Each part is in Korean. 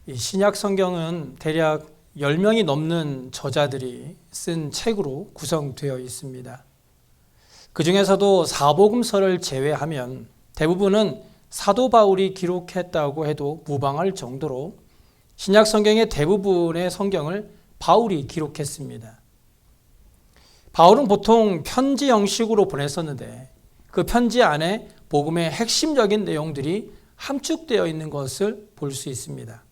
이 신약 성경은 대략 10명이 넘는 저자들이 쓴 책으로 구성되어 있습니다. 그 중에서도 사복음서를 제외하면 대부분은 사도 바울이 기록했다고 해도 무방할 정도로 신약 성경의 대부분의 성경을 바울이 기록했습니다. 바울은 보통 편지 형식으로 보냈었는데 그 편지 안에 복음의 핵심적인 내용들이 함축되어 있는 것을 볼 수 있습니다.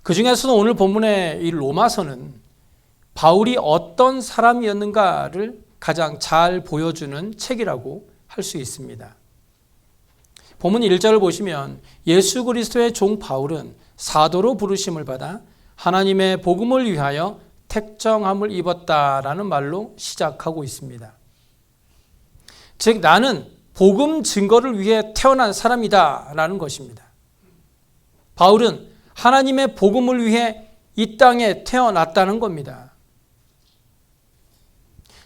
그 중에서도 오늘 본문의 이 로마서는 바울이 어떤 사람이었는가를 가장 잘 보여주는 책이라고 할 수 있습니다. 본문 1절을 보시면 예수 그리스도의 종 바울은 사도로 부르심을 받아 하나님의 복음을 위하여 택정함을 입었다라는 말로 시작하고 있습니다. 즉 나는 복음 증거를 위해 태어난 사람이다라는 것입니다. 바울은 하나님의 복음을 위해 이 땅에 태어났다는 겁니다.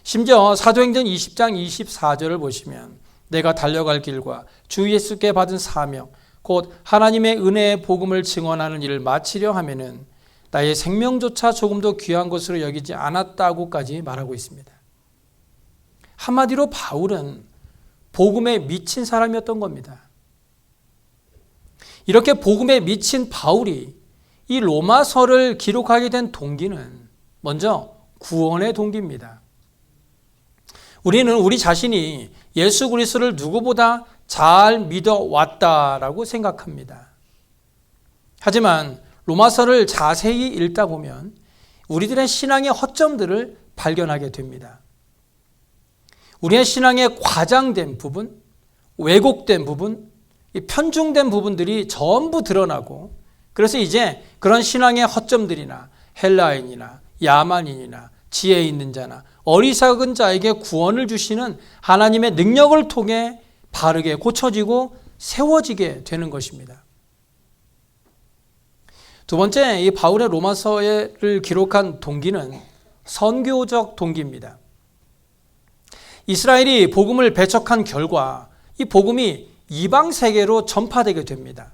심지어 사도행전 20장 24절을 보시면 내가 달려갈 길과 주 예수께 받은 사명 곧 하나님의 은혜의 복음을 증언하는 일을 마치려 하면은 나의 생명조차 조금도 귀한 것으로 여기지 않았다고까지 말하고 있습니다. 한마디로 바울은 복음에 미친 사람이었던 겁니다. 이렇게 복음에 미친 바울이 이 로마서를 기록하게 된 동기는 먼저 구원의 동기입니다. 우리는 우리 자신이 예수 그리스도를 누구보다 잘 믿어왔다라고 생각합니다. 하지만 로마서를 자세히 읽다 보면 우리들의 신앙의 허점들을 발견하게 됩니다. 우리의 신앙의 과장된 부분, 왜곡된 부분, 편중된 부분들이 전부 드러나고 그래서 이제 그런 신앙의 허점들이나 헬라인이나 야만인이나 지혜 있는 자나 어리석은 자에게 구원을 주시는 하나님의 능력을 통해 바르게 고쳐지고 세워지게 되는 것입니다. 두 번째, 이 바울의 로마서를 기록한 동기는 선교적 동기입니다. 이스라엘이 복음을 배척한 결과 이 복음이 이방 세계로 전파되게 됩니다.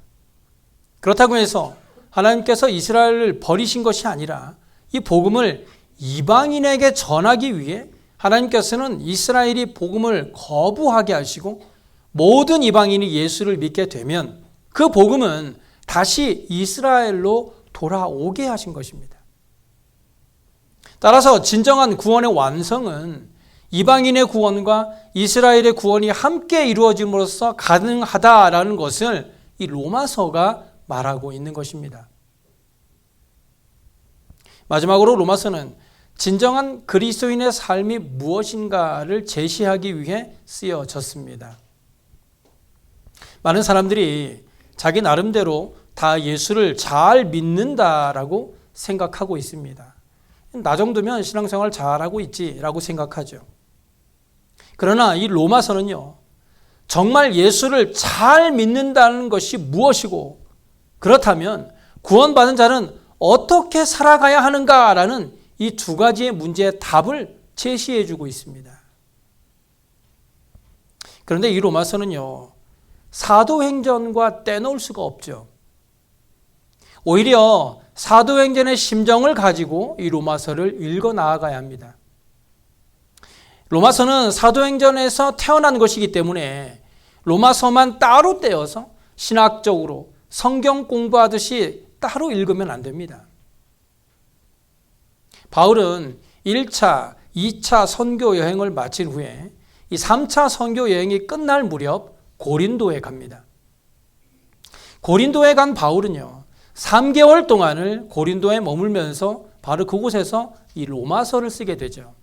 그렇다고 해서 하나님께서 이스라엘을 버리신 것이 아니라 이 복음을 이방인에게 전하기 위해 하나님께서는 이스라엘이 복음을 거부하게 하시고 모든 이방인이 예수를 믿게 되면 그 복음은 다시 이스라엘로 돌아오게 하신 것입니다. 따라서 진정한 구원의 완성은 이방인의 구원과 이스라엘의 구원이 함께 이루어짐으로써 가능하다라는 것을 이 로마서가 말하고 있는 것입니다. 마지막으로 로마서는 진정한 그리스도인의 삶이 무엇인가를 제시하기 위해 쓰여졌습니다. 많은 사람들이 자기 나름대로 다 예수를 잘 믿는다라고 생각하고 있습니다. 나 정도면 신앙생활 잘하고 있지라고 생각하죠. 그러나 이 로마서는요, 정말 예수를 잘 믿는다는 것이 무엇이고 그렇다면 구원받은 자는 어떻게 살아가야 하는가라는 이 두 가지의 문제의 답을 제시해 주고 있습니다. 그런데 이 로마서는요, 사도행전과 떼놓을 수가 없죠. 오히려 사도행전의 심정을 가지고 이 로마서를 읽어 나아가야 합니다. 로마서는 사도행전에서 태어난 것이기 때문에 로마서만 따로 떼어서 신학적으로 성경 공부하듯이 따로 읽으면 안 됩니다. 바울은 1차, 2차 선교 여행을 마친 후에 이 3차 선교 여행이 끝날 무렵 고린도에 갑니다. 고린도에 간 바울은요, 3개월 동안을 고린도에 머물면서 바로 그곳에서 이 로마서를 쓰게 되죠.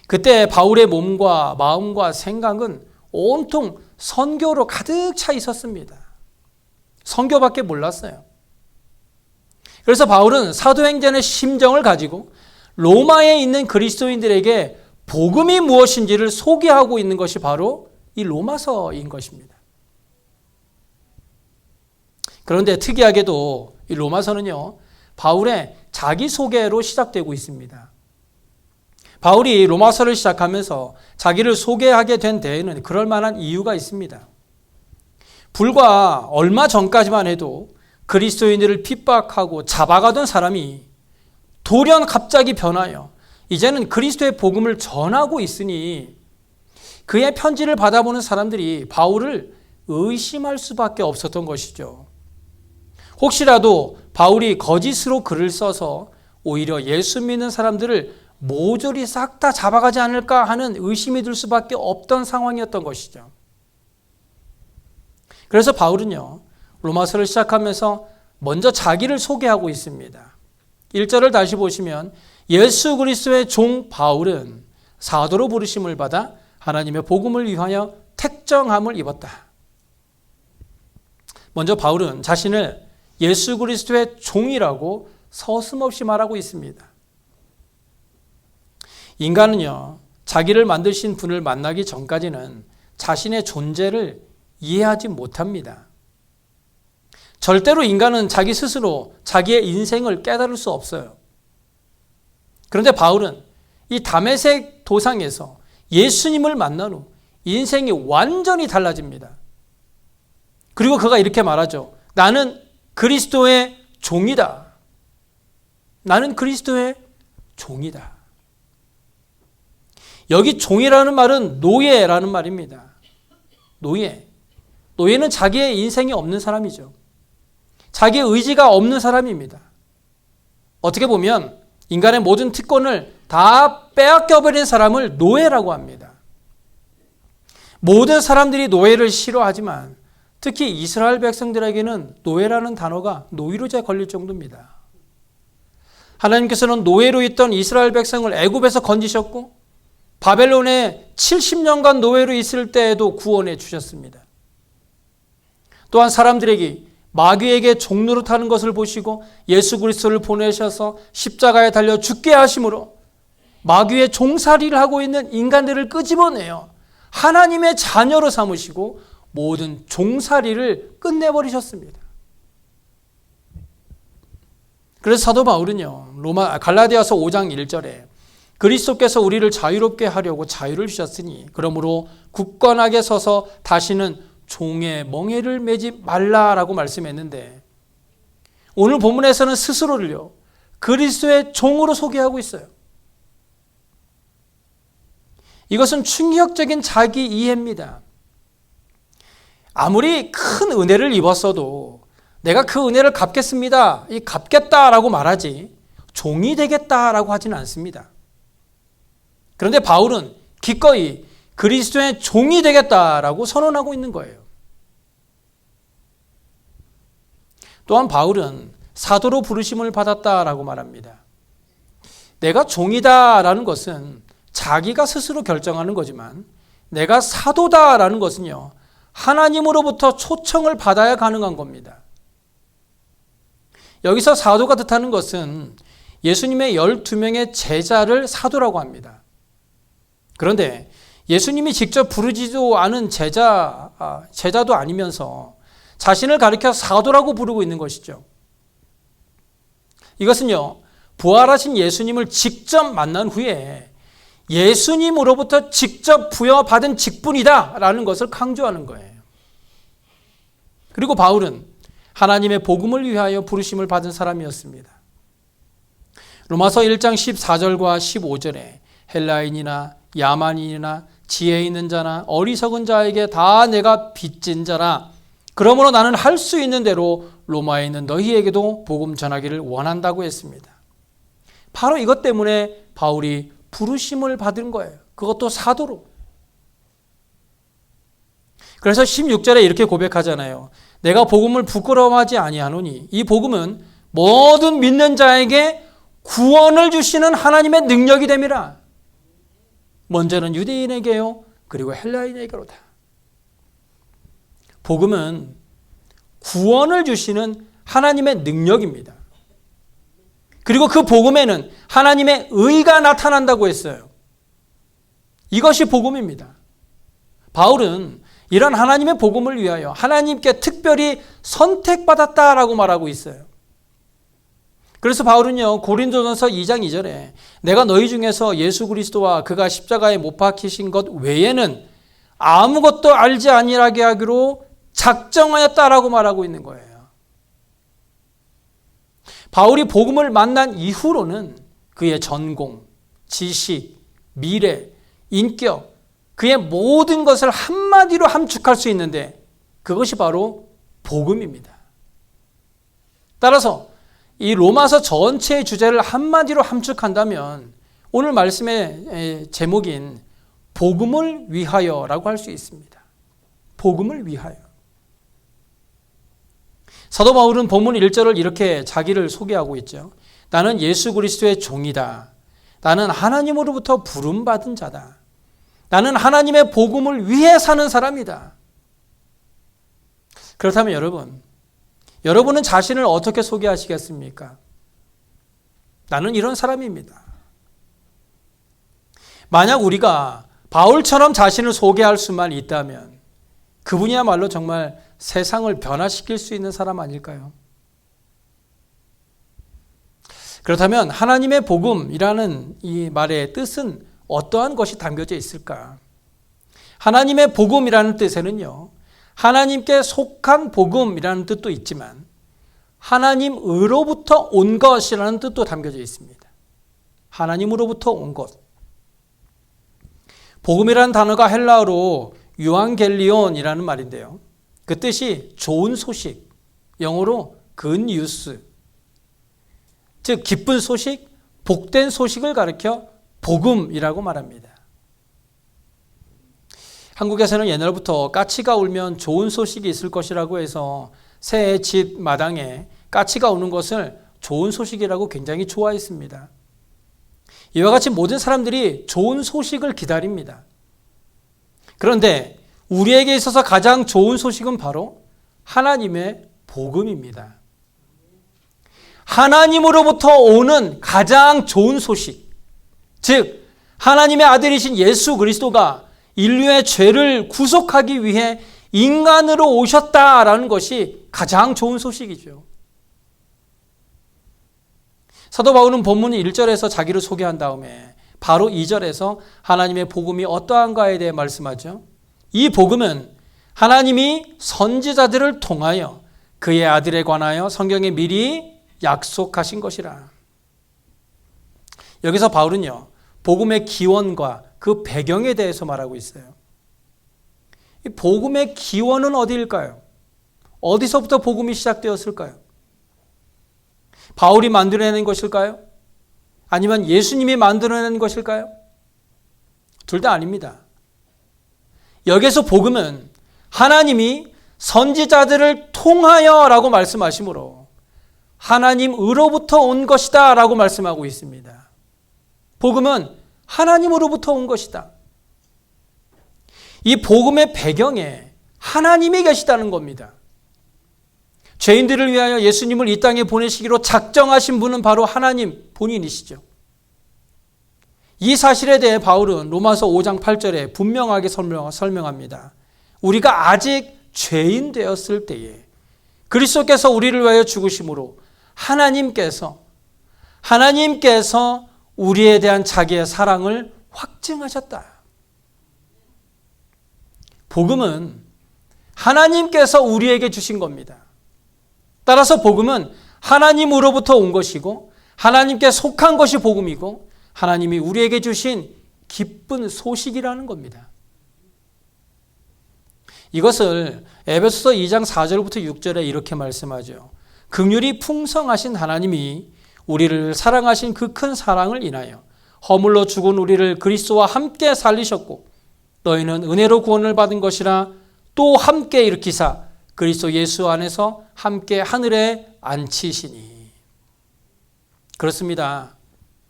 그때 바울의 몸과 마음과 생각은 온통 선교로 가득 차 있었습니다. 선교밖에 몰랐어요. 그래서 바울은 사도행전의 심정을 가지고 로마에 있는 그리스도인들에게 복음이 무엇인지를 소개하고 있는 것이 바로 이 로마서인 것입니다. 그런데 특이하게도 이 로마서는요, 바울의 자기소개로 시작되고 있습니다. 바울이 로마서를 시작하면서 자기를 소개하게 된 데에는 그럴 만한 이유가 있습니다. 불과 얼마 전까지만 해도 그리스도인들을 핍박하고 잡아가던 사람이 돌연 갑자기 변하여 이제는 그리스도의 복음을 전하고 있으니 그의 편지를 받아보는 사람들이 바울을 의심할 수밖에 없었던 것이죠. 혹시라도 바울이 거짓으로 글을 써서 오히려 예수 믿는 사람들을 모조리 싹 다 잡아가지 않을까 하는 의심이 들 수밖에 없던 상황이었던 것이죠. 그래서 바울은요, 로마서를 시작하면서 먼저 자기를 소개하고 있습니다. 1절을 다시 보시면 예수 그리스도의 종 바울은 사도로 부르심을 받아 하나님의 복음을 위하여 택정함을 입었다. 먼저 바울은 자신을 예수 그리스도의 종이라고 서슴없이 말하고 있습니다. 인간은요, 자기를 만드신 분을 만나기 전까지는 자신의 존재를 이해하지 못합니다. 절대로 인간은 자기 스스로 자기의 인생을 깨달을 수 없어요. 그런데 바울은 이 다메섹 도상에서 예수님을 만난 후 인생이 완전히 달라집니다. 그리고 그가 이렇게 말하죠. 나는 그리스도의 종이다. 나는 그리스도의 종이다. 여기 종이라는 말은 노예라는 말입니다. 노예. 노예는 자기의 인생이 없는 사람이죠. 자기의 의지가 없는 사람입니다. 어떻게 보면 인간의 모든 특권을 다 빼앗겨버린 사람을 노예라고 합니다. 모든 사람들이 노예를 싫어하지만 특히 이스라엘 백성들에게는 노예라는 단어가 노이로제 걸릴 정도입니다. 하나님께서는 노예로 있던 이스라엘 백성을 애굽에서 건지셨고 바벨론에 70년간 노예로 있을 때에도 구원해 주셨습니다. 또한 사람들에게 마귀에게 종노릇하는 것을 보시고 예수 그리스도를 보내셔서 십자가에 달려 죽게 하심으로 마귀의 종살이를 하고 있는 인간들을 끄집어내어 하나님의 자녀로 삼으시고 모든 종살이를 끝내버리셨습니다. 그래서 사도 바울은요, 갈라디아서 5장 1절에 그리스도께서 우리를 자유롭게 하려고 자유를 주셨으니 그러므로 굳건하게 서서 다시는 종의 멍에를 매지 말라라고 말씀했는데 오늘 본문에서는 스스로를요 그리스도의 종으로 소개하고 있어요. 이것은 충격적인 자기 이해입니다. 아무리 큰 은혜를 입었어도 내가 그 은혜를 갚겠습니다, 갚겠다라고 말하지 종이 되겠다라고 하지는 않습니다. 그런데 바울은 기꺼이 그리스도의 종이 되겠다라고 선언하고 있는 거예요. 또한 바울은 사도로 부르심을 받았다라고 말합니다. 내가 종이다라는 것은 자기가 스스로 결정하는 거지만 내가 사도다라는 것은요, 하나님으로부터 초청을 받아야 가능한 겁니다. 여기서 사도가 뜻하는 것은 예수님의 12명의 제자를 사도라고 합니다. 그런데 예수님이 직접 부르지도 않은 제자도 아니면서 자신을 가리켜 사도라고 부르고 있는 것이죠. 이것은요, 부활하신 예수님을 직접 만난 후에 예수님으로부터 직접 부여받은 직분이다라는 것을 강조하는 거예요. 그리고 바울은 하나님의 복음을 위하여 부르심을 받은 사람이었습니다. 로마서 1장 14절과 15절에 헬라인이나 야만인이나 지혜 있는 자나 어리석은 자에게 다 내가 빚진 자라. 그러므로 나는 할 수 있는 대로 로마에 있는 너희에게도 복음 전하기를 원한다고 했습니다. 바로 이것 때문에 바울이 부르심을 받은 거예요. 그것도 사도로. 그래서 16절에 이렇게 고백하잖아요. 내가 복음을 부끄러워하지 아니하노니 이 복음은 모든 믿는 자에게 구원을 주시는 하나님의 능력이 됨이라. 먼저는 유대인에게요, 그리고 헬라인에게로다. 복음은 구원을 주시는 하나님의 능력입니다. 그리고 그 복음에는 하나님의 의가 나타난다고 했어요. 이것이 복음입니다. 바울은 이런 하나님의 복음을 위하여 하나님께 특별히 선택받았다라고 말하고 있어요. 그래서 바울은요, 고린도전서 2장 2절에 내가 너희 중에서 예수 그리스도와 그가 십자가에 못 박히신 것 외에는 아무것도 알지 아니하게 하기로 작정하였다라고 말하고 있는 거예요. 바울이 복음을 만난 이후로는 그의 전공, 지식, 미래, 인격, 그의 모든 것을 한마디로 함축할 수 있는데 그것이 바로 복음입니다. 따라서 이 로마서 전체의 주제를 한마디로 함축한다면 오늘 말씀의 제목인 복음을 위하여라고 할 수 있습니다. 복음을 위하여. 사도 바울은 본문 1절을 이렇게 자기를 소개하고 있죠. 나는 예수 그리스도의 종이다. 나는 하나님으로부터 부름받은 자다. 나는 하나님의 복음을 위해 사는 사람이다. 그렇다면 여러분은 자신을 어떻게 소개하시겠습니까? 나는 이런 사람입니다. 만약 우리가 바울처럼 자신을 소개할 수만 있다면 그분이야말로 정말 세상을 변화시킬 수 있는 사람 아닐까요? 그렇다면 하나님의 복음이라는 이 말의 뜻은 어떠한 것이 담겨져 있을까? 하나님의 복음이라는 뜻에는요, 하나님께 속한 복음이라는 뜻도 있지만 하나님으로부터 온 것이라는 뜻도 담겨져 있습니다. 하나님으로부터 온 것. 복음이라는 단어가 헬라어로 유앙겔리온이라는 말인데요. 그 뜻이 좋은 소식, 영어로 good news, 즉 기쁜 소식, 복된 소식을 가리켜 복음이라고 말합니다. 한국에서는 옛날부터 까치가 울면 좋은 소식이 있을 것이라고 해서 새 집 마당에 까치가 우는 것을 좋은 소식이라고 굉장히 좋아했습니다. 이와 같이 모든 사람들이 좋은 소식을 기다립니다. 그런데 우리에게 있어서 가장 좋은 소식은 바로 하나님의 복음입니다. 하나님으로부터 오는 가장 좋은 소식, 즉 하나님의 아들이신 예수 그리스도가 인류의 죄를 구속하기 위해 인간으로 오셨다라는 것이 가장 좋은 소식이죠. 사도 바울은 본문 1절에서 자기를 소개한 다음에 바로 2절에서 하나님의 복음이 어떠한가에 대해 말씀하죠. 이 복음은 하나님이 선지자들을 통하여 그의 아들에 관하여 성경에 미리 약속하신 것이라. 여기서 바울은요, 복음의 기원과 그 배경에 대해서 말하고 있어요. 이 복음의 기원은 어디일까요? 어디서부터 복음이 시작되었을까요? 바울이 만들어낸 것일까요? 아니면 예수님이 만들어낸 것일까요? 둘 다 아닙니다. 여기서 복음은 하나님이 선지자들을 통하여 라고 말씀하시므로 하나님으로부터 온 것이다 라고 말씀하고 있습니다. 복음은 하나님으로부터 온 것이다. 이 복음의 배경에 하나님이 계시다는 겁니다. 죄인들을 위하여 예수님을 이 땅에 보내시기로 작정하신 분은 바로 하나님 본인이시죠. 이 사실에 대해 바울은 로마서 5장 8절에 분명하게 설명합니다. 우리가 아직 죄인 되었을 때에 그리스도께서 우리를 위하여 죽으심으로 하나님께서 우리에 대한 자기의 사랑을 확증하셨다. 복음은 하나님께서 우리에게 주신 겁니다. 따라서 복음은 하나님으로부터 온 것이고 하나님께 속한 것이 복음이고 하나님이 우리에게 주신 기쁜 소식이라는 겁니다. 이것을 에베소서 2장 4절부터 6절에 이렇게 말씀하죠. 긍휼이 풍성하신 하나님이 우리를 사랑하신 그 큰 사랑을 인하여 허물로 죽은 우리를 그리스도와 함께 살리셨고 너희는 은혜로 구원을 받은 것이라 또 함께 일으키사 그리스도 예수 안에서 함께 하늘에 앉히시니. 그렇습니다.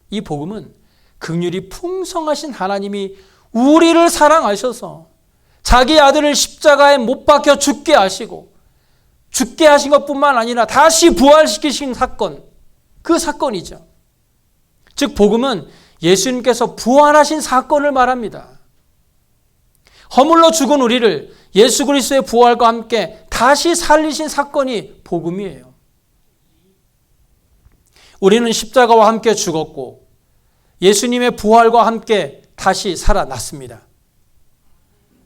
이 복음은 긍휼이 풍성하신 하나님이 우리를 사랑하셔서 자기 아들을 십자가에 못 박혀 죽게 하시고 죽게 하신 것뿐만 아니라 다시 부활시키신 사건, 그 사건이죠. 즉 복음은 예수님께서 부활하신 사건을 말합니다. 허물로 죽은 우리를 예수 그리스도의 부활과 함께 다시 살리신 사건이 복음이에요. 우리는 십자가와 함께 죽었고 예수님의 부활과 함께 다시 살아났습니다.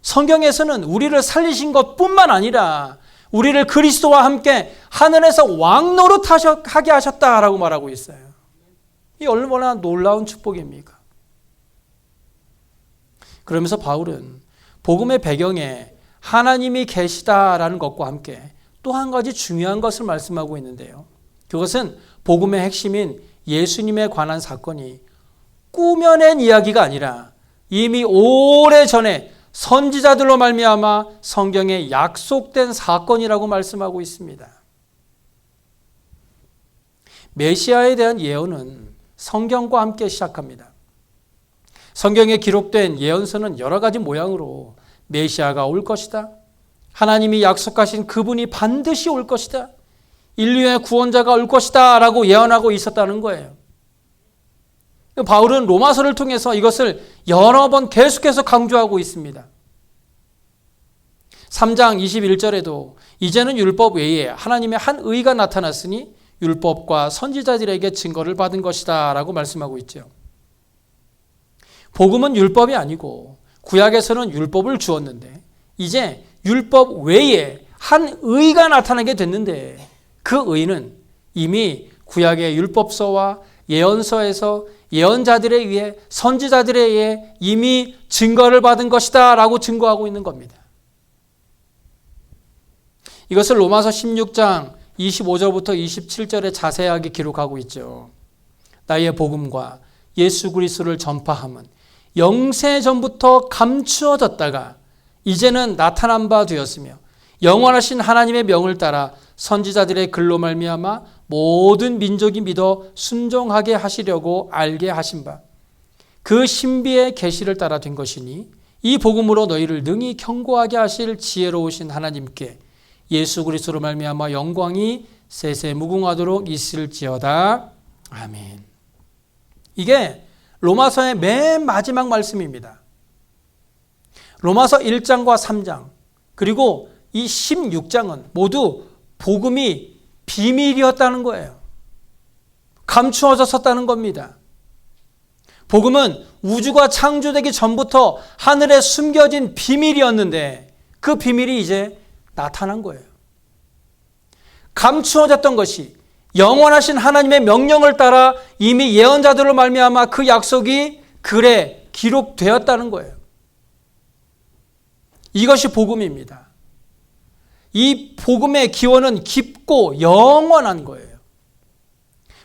성경에서는 우리를 살리신 것뿐만 아니라 우리를 그리스도와 함께 하늘에서 왕노릇하게 하셨다라고 말하고 있어요. 이 얼마나 놀라운 축복입니까? 그러면서 바울은 복음의 배경에 하나님이 계시다라는 것과 함께 또 한 가지 중요한 것을 말씀하고 있는데요. 그것은 복음의 핵심인 예수님에 관한 사건이 꾸며낸 이야기가 아니라 이미 오래전에 선지자들로 말미암아 성경에 약속된 사건이라고 말씀하고 있습니다. 메시아에 대한 예언은 성경과 함께 시작합니다. 성경에 기록된 예언서는 여러 가지 모양으로 메시아가 올 것이다, 하나님이 약속하신 그분이 반드시 올 것이다, 인류의 구원자가 올 것이다 라고 예언하고 있었다는 거예요. 바울은 로마서를 통해서 이것을 여러 번 계속해서 강조하고 있습니다. 3장 21절에도 이제는 율법 외에 하나님의 한 의가 나타났으니 율법과 선지자들에게 증거를 받은 것이다 라고 말씀하고 있죠. 복음은 율법이 아니고 구약에서는 율법을 주었는데 이제 율법 외에 한 의가 나타나게 됐는데 그 의는 이미 구약의 율법서와 예언서에서 예언자들에 의해 선지자들에 의해 이미 증거를 받은 것이다 라고 증거하고 있는 겁니다. 이것을 로마서 16장 25절부터 27절에 자세하게 기록하고 있죠. 나의 복음과 예수 그리스도를 전파함은 영세 전부터 감추어졌다가 이제는 나타난 바 되었으며 영원하신 하나님의 명을 따라 선지자들의 글로 말미암아 모든 민족이 믿어 순종하게 하시려고 알게 하신 바 그 신비의 계시를 따라 된 것이니 이 복음으로 너희를 능히 경고하게 하실 지혜로우신 하나님께 예수 그리스도로 말미암아 영광이 세세 무궁하도록 있을지어다. 아멘. 이게 로마서의 맨 마지막 말씀입니다. 로마서 1장과 3장 그리고 이 16장은 모두 복음이 비밀이었다는 거예요. 감추어졌었다는 겁니다. 복음은 우주가 창조되기 전부터 하늘에 숨겨진 비밀이었는데 그 비밀이 이제 나타난 거예요. 감추어졌던 것이 영원하신 하나님의 명령을 따라 이미 예언자들로 말미암아 그 약속이 글에 기록되었다는 거예요. 이것이 복음입니다. 이 복음의 기원은 깊고 영원한 거예요.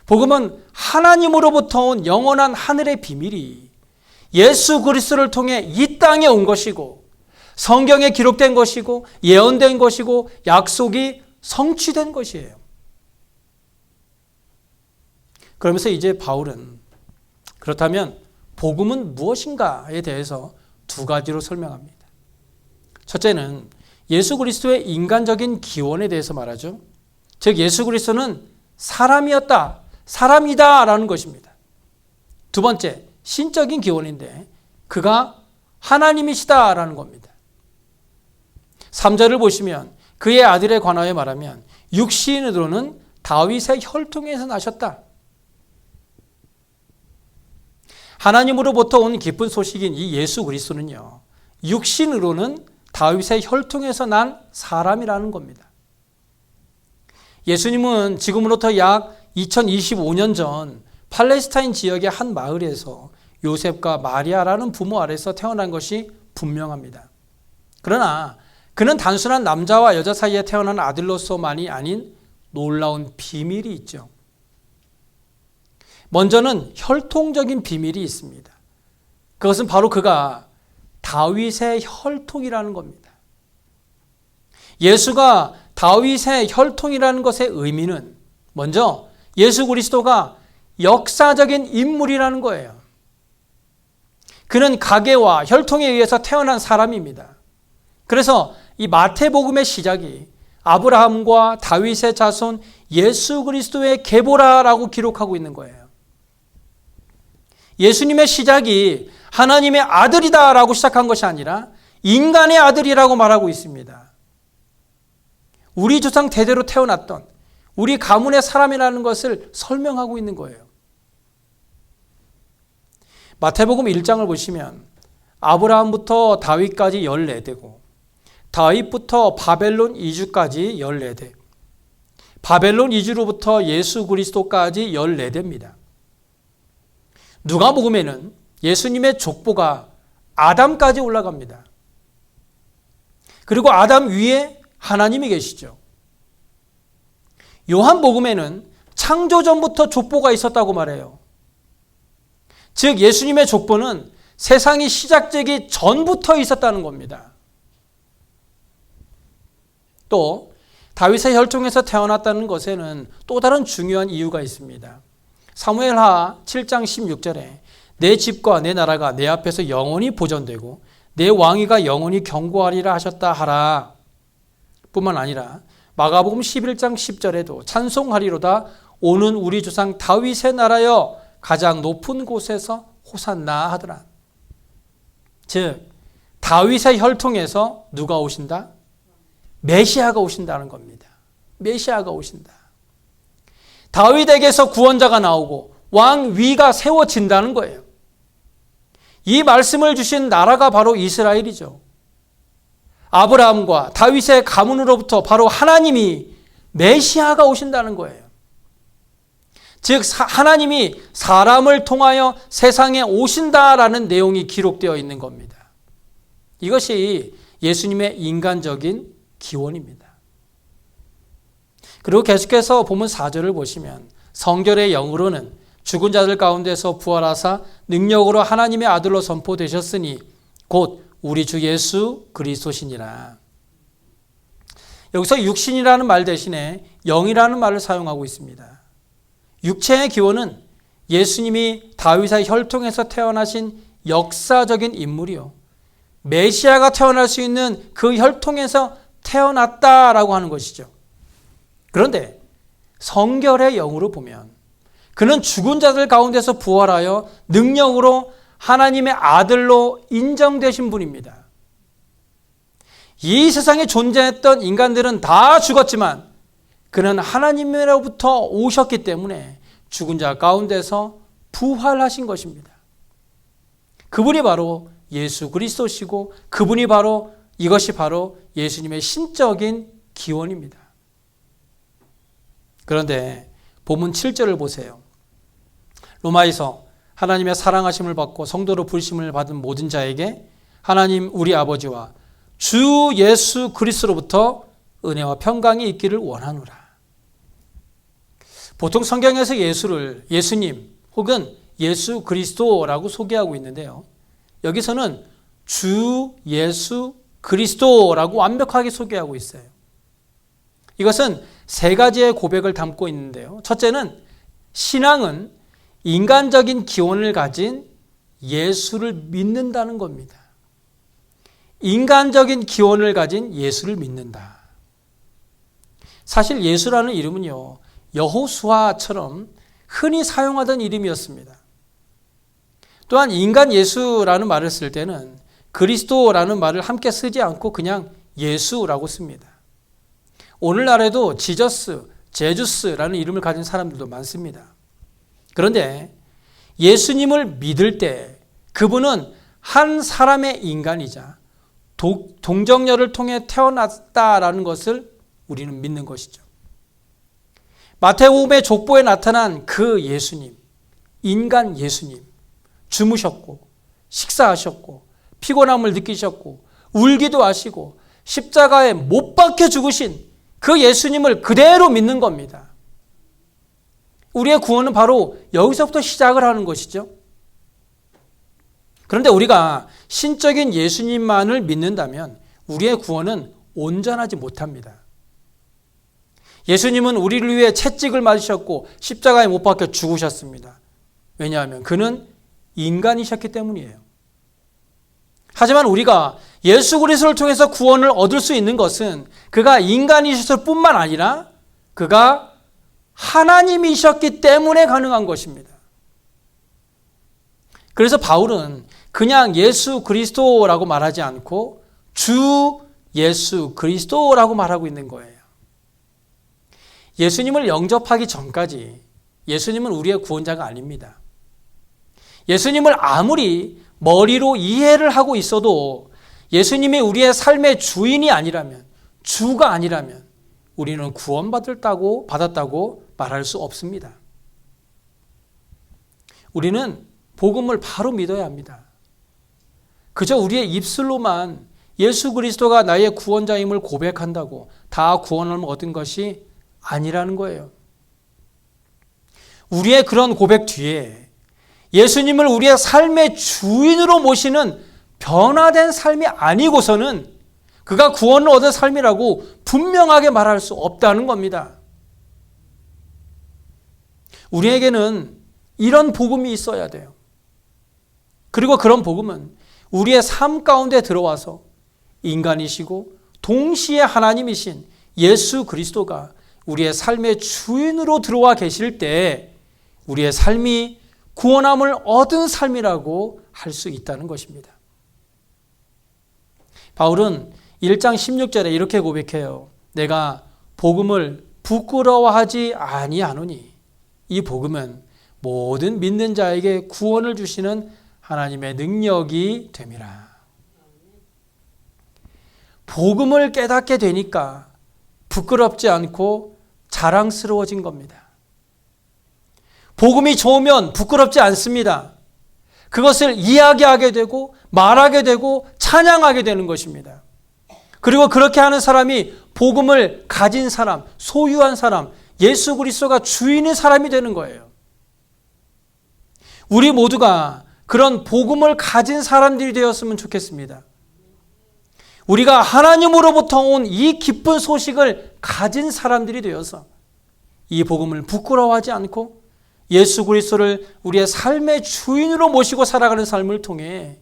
복음은 하나님으로부터 온 영원한 하늘의 비밀이 예수 그리스도를 통해 이 땅에 온 것이고 성경에 기록된 것이고 예언된 것이고 약속이 성취된 것이에요. 그러면서 이제 바울은 그렇다면 복음은 무엇인가에 대해서 두 가지로 설명합니다. 첫째는 예수 그리스도의 인간적인 기원에 대해서 말하죠. 즉 예수 그리스도는 사람이었다, 사람이다 라는 것입니다. 두 번째, 신적인 기원인데 그가 하나님이시다 라는 겁니다. 3절을 보시면 그의 아들에 관하여 말하면 육신으로는 다윗의 혈통에서 나셨다. 하나님으로부터 온 기쁜 소식인 이 예수 그리스도는요, 육신으로는 다윗의 혈통에서 난 사람이라는 겁니다. 예수님은 지금으로부터 약 2025년 전 팔레스타인 지역의 한 마을에서 요셉과 마리아라는 부모 아래서 태어난 것이 분명합니다. 그러나 그는 단순한 남자와 여자 사이에 태어난 아들로서만이 아닌 놀라운 비밀이 있죠. 먼저는 혈통적인 비밀이 있습니다. 그것은 바로 그가 다윗의 혈통이라는 겁니다. 예수가 다윗의 혈통이라는 것의 의미는 먼저 예수 그리스도가 역사적인 인물이라는 거예요. 그는 가계와 혈통에 의해서 태어난 사람입니다. 그래서 이 마태복음의 시작이 아브라함과 다윗의 자손 예수 그리스도의 계보라라고 기록하고 있는 거예요. 예수님의 시작이 하나님의 아들이다라고 시작한 것이 아니라 인간의 아들이라고 말하고 있습니다. 우리 조상 대대로 태어났던 우리 가문의 사람이라는 것을 설명하고 있는 거예요. 마태복음 1장을 보시면 아브라함부터 다윗까지 14대고 다윗부터 바벨론 이주까지 14대, 바벨론 이주로부터 예수 그리스도까지 14대입니다. 누가복음에는 예수님의 족보가 아담까지 올라갑니다. 그리고 아담 위에 하나님이 계시죠. 요한복음에는 창조전부터 족보가 있었다고 말해요. 즉 예수님의 족보는 세상이 시작되기 전부터 있었다는 겁니다. 또 다윗의 혈통에서 태어났다는 것에는 또 다른 중요한 이유가 있습니다. 사무엘하 7장 16절에 내 집과 내 나라가 내 앞에서 영원히 보존되고 내 왕위가 영원히 경고하리라 하셨다 하라 뿐만 아니라 마가복음 11장 10절에도 찬송하리로다 오는 우리 조상 다윗의 나라여 가장 높은 곳에서 호산나 하더라. 즉 다윗의 혈통에서 누가 오신다? 메시아가 오신다는 겁니다. 메시아가 오신다. 다윗에게서 구원자가 나오고 왕위가 세워진다는 거예요. 이 말씀을 주신 나라가 바로 이스라엘이죠. 아브라함과 다윗의 가문으로부터 바로 하나님이 메시아가 오신다는 거예요. 즉 하나님이 사람을 통하여 세상에 오신다라는 내용이 기록되어 있는 겁니다. 이것이 예수님의 인간적인 기원입니다. 그리고 계속해서 본문 4절을 보시면 성결의 영으로는 죽은 자들 가운데서 부활하사 능력으로 하나님의 아들로 선포되셨으니 곧 우리 주 예수 그리스도시니라. 여기서 육신이라는 말 대신에 영이라는 말을 사용하고 있습니다. 육체의 기원은 예수님이 다윗의 혈통에서 태어나신 역사적인 인물이요. 메시아가 태어날 수 있는 그 혈통에서 태어났다라고 하는 것이죠. 그런데 성결의 영으로 보면 그는 죽은 자들 가운데서 부활하여 능력으로 하나님의 아들로 인정되신 분입니다. 이 세상에 존재했던 인간들은 다 죽었지만 그는 하나님으로부터 오셨기 때문에 죽은 자 가운데서 부활하신 것입니다. 그분이 바로 예수 그리스도시고 그분이 바로 이것이 바로 예수님의 신적인 기원입니다. 그런데 본문 7절을 보세요. 로마에서 하나님의 사랑하심을 받고 성도로 부르심을 받은 모든 자에게 하나님 우리 아버지와 주 예수 그리스도로부터 은혜와 평강이 있기를 원하노라. 보통 성경에서 예수를 예수님 혹은 예수 그리스도라고 소개하고 있는데요. 여기서는 주 예수 그리스도라고 완벽하게 소개하고 있어요. 이것은 세 가지의 고백을 담고 있는데요. 첫째는 신앙은 인간적인 기원을 가진 예수를 믿는다는 겁니다. 인간적인 기원을 가진 예수를 믿는다. 사실 예수라는 이름은요, 여호수아처럼 흔히 사용하던 이름이었습니다. 또한 인간 예수라는 말을 쓸 때는 그리스도라는 말을 함께 쓰지 않고 그냥 예수라고 씁니다. 오늘날에도 지저스, 제주스라는 이름을 가진 사람들도 많습니다. 그런데 예수님을 믿을 때 그분은 한 사람의 인간이자 동정녀를 통해 태어났다라는 것을 우리는 믿는 것이죠. 마태복음의 족보에 나타난 그 예수님, 인간 예수님, 주무셨고 식사하셨고 피곤함을 느끼셨고 울기도 하시고 십자가에 못 박혀 죽으신 그 예수님을 그대로 믿는 겁니다. 우리의 구원은 바로 여기서부터 시작을 하는 것이죠. 그런데 우리가 신적인 예수님만을 믿는다면 우리의 구원은 온전하지 못합니다. 예수님은 우리를 위해 채찍을 맞으셨고 십자가에 못 박혀 죽으셨습니다. 왜냐하면 그는 인간이셨기 때문이에요. 하지만 우리가 예수 그리스도를 통해서 구원을 얻을 수 있는 것은 그가 인간이셨을 뿐만 아니라 그가 하나님이셨기 때문에 가능한 것입니다. 그래서 바울은 그냥 예수 그리스도라고 말하지 않고 주 예수 그리스도라고 말하고 있는 거예요. 예수님을 영접하기 전까지 예수님은 우리의 구원자가 아닙니다. 예수님을 아무리 머리로 이해를 하고 있어도 예수님이 우리의 삶의 주인이 아니라면, 주가 아니라면 우리는 구원받았다고 말할 수 없습니다. 우리는 복음을 바로 믿어야 합니다. 그저 우리의 입술로만 예수 그리스도가 나의 구원자임을 고백한다고 다 구원을 얻은 것이 아니라는 거예요. 우리의 그런 고백 뒤에 예수님을 우리의 삶의 주인으로 모시는 변화된 삶이 아니고서는 그가 구원을 얻은 삶이라고 분명하게 말할 수 없다는 겁니다. 우리에게는 이런 복음이 있어야 돼요. 그리고 그런 복음은 우리의 삶 가운데 들어와서 인간이시고 동시에 하나님이신 예수 그리스도가 우리의 삶의 주인으로 들어와 계실 때 우리의 삶이 구원함을 얻은 삶이라고 할 수 있다는 것입니다. 바울은 1장 16절에 이렇게 고백해요. 내가 복음을 부끄러워하지 아니하노니 이 복음은 모든 믿는 자에게 구원을 주시는 하나님의 능력이 됨이라. 복음을 깨닫게 되니까 부끄럽지 않고 자랑스러워진 겁니다. 복음이 좋으면 부끄럽지 않습니다. 그것을 이야기하게 되고 말하게 되고 찬양하게 되는 것입니다. 그리고 그렇게 하는 사람이 복음을 가진 사람, 소유한 사람, 예수 그리스도가 주인인 사람이 되는 거예요. 우리 모두가 그런 복음을 가진 사람들이 되었으면 좋겠습니다. 우리가 하나님으로부터 온 이 기쁜 소식을 가진 사람들이 되어서 이 복음을 부끄러워하지 않고 예수 그리스도를 우리의 삶의 주인으로 모시고 살아가는 삶을 통해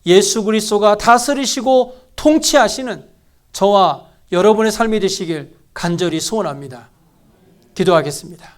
예수 그리스도가 다스리시고 통치하시는 저와 여러분의 삶이 되시길 간절히 소원합니다. 기도하겠습니다.